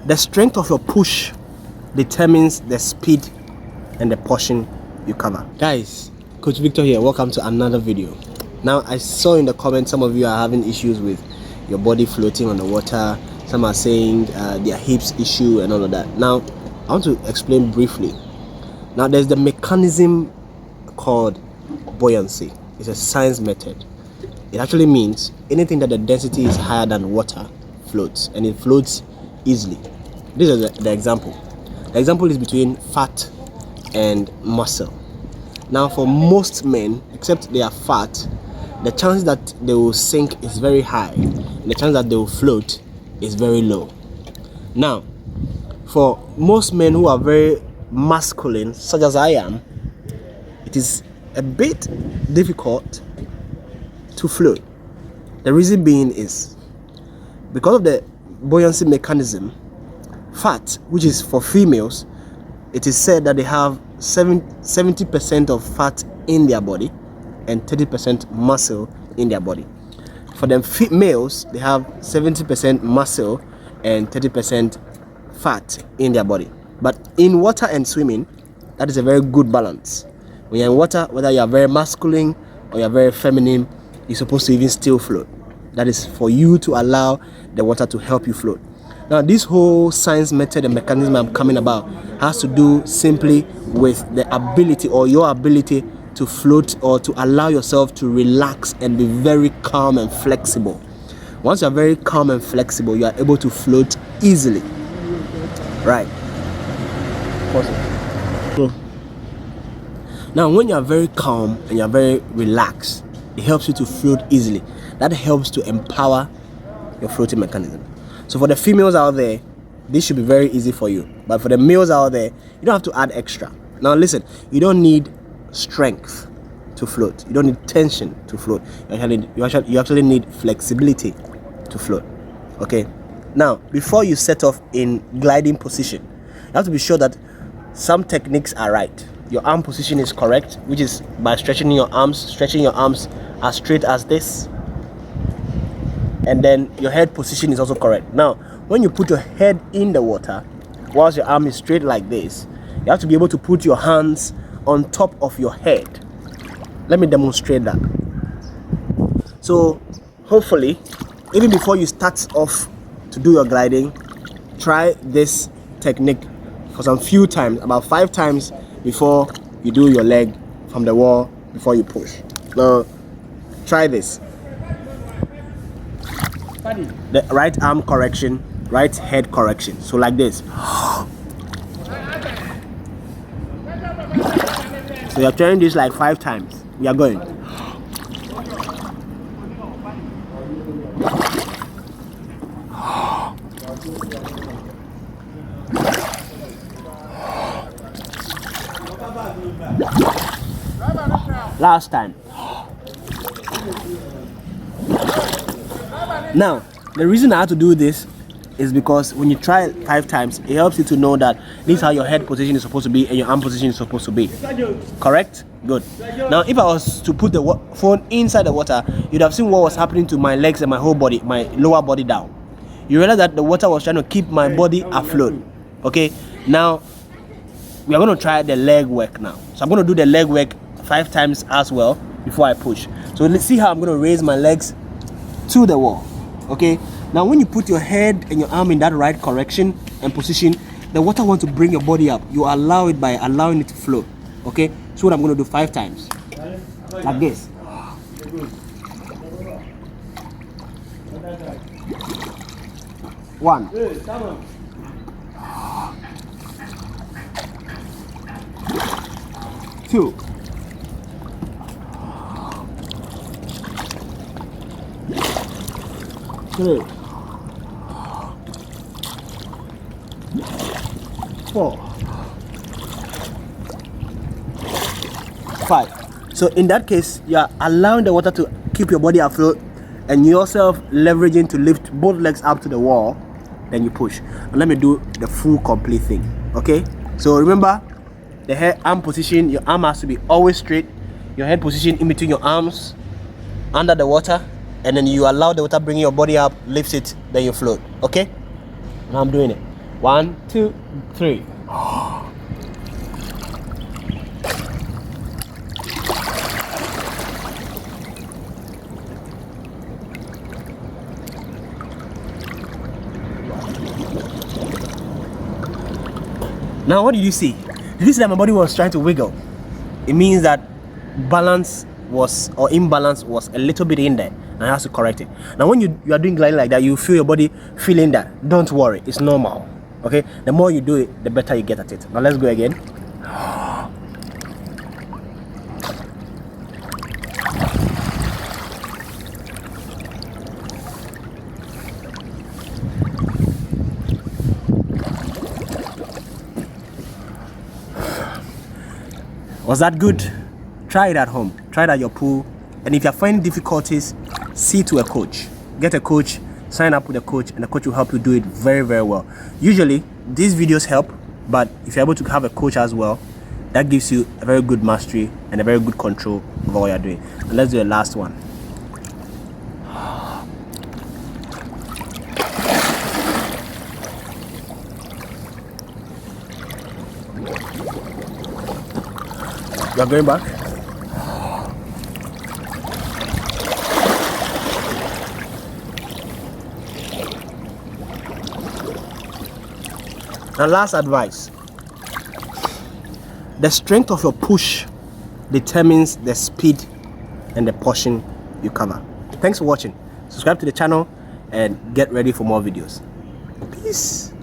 The strength of your push determines the speed and the portion you cover. Guys, Coach Victor here. Welcome to another video. Now, I saw in the comments some of you are having issues with your body floating on the water. Some are saying their hips issue and all of that. Now, I want to explain briefly. Now, there's the mechanism called buoyancy. It's a science method. It actually means anything that the density is higher than water floats, and it floats easily. This is the example. The example is between fat and muscle. Now, for most men, except they are fat, the chance that they will sink is very high, and the chance that they will float is very low. Now, for most men who are very masculine, such as I am, it is a bit difficult to float. The reason being is because of the buoyancy mechanism. Fat, which is for females, it is said that they have 70% of fat in their body and 30% muscle in their body. For them males, they have 70% muscle and 30% fat in their body. But in water and swimming, that is a very good balance. When you're in water, whether you're very masculine or you're very feminine, you're supposed to even still float. That is for you to allow the water to help you float. Now, this whole science method and mechanism I'm coming about has to do simply with the ability or your ability to float or to allow yourself to relax and be very calm and flexible. Once you're very calm and flexible, you are able to float easily. Right. Now, when you're very calm and you're very relaxed, it helps you to float easily. That helps to empower your floating mechanism. So for the females out there, this should be very easy for you. But for the males out there, you don't have to add extra. Now listen, you don't need strength to float. You don't need tension to float. You actually need flexibility to float. Okay? Now, before you set off in gliding position, you have to be sure that some techniques are right. Your arm position is correct, which is by stretching your arms as straight as this. And then your head position is also correct. Now, when you put your head in the water, whilst your arm is straight like this, you have to be able to put your hands on top of your head. Let me demonstrate that. So, hopefully, even before you start off to do your gliding, try this technique for some few times, about 5 times before you do your leg from the wall before you push. Now, try this. The right arm correction, right head correction. So like this. So you're trying this like 5 times. We are going. Last time. Now, the reason I had to do this is because when you try 5 times, it helps you to know that this is how your head position is supposed to be and your arm position is supposed to be. Correct? Good. Now, if I was to put the phone inside the water, you'd have seen what was happening to my legs and my whole body, my lower body down. You realize that the water was trying to keep my body afloat. Okay? Now, we are going to try the leg work now. So I'm going to do the leg work 5 times as well before I push. So let's see how I'm going to raise my legs to the wall. Okay, now when you put your head and your arm in that right correction and position, the water wants to bring your body up. You allow it by allowing it to flow. Okay, so what I'm going to do 5 times like this. 1, 2, 3, 4, 5. So in that case, you are allowing the water to keep your body afloat and yourself leveraging to lift both legs up to the wall. Then you push. And let me do the full complete thing. Okay, so remember the head arm position. Your arm has to be always straight. Your head position in between your arms under the water, and then you allow the water bringing your body up, lifts it, then you float. Okay? Now I'm doing it. 1, 2, 3. Now what did you see? Did you see that my body was trying to wiggle? It means that balance was, or imbalance was a little bit in there, and I have to correct it. Now when you are doing gliding like that, you feel your body feeling that. Don't worry, it's normal. Okay, the more you do it, the better you get at it. Now let's go again. Was that good? Try it at home. Try it at your pool. And if you're finding difficulties, see to a coach. Get a coach, sign up with a coach, and the coach will help you do it very, very well. Usually, these videos help, but if you're able to have a coach as well, that gives you a very good mastery and a very good control of what you're doing. And let's do the last one. You're going back. And last advice: the strength of your push determines the speed and the portion you cover. Thanks for watching. Subscribe to the channel and get ready for more videos. Peace.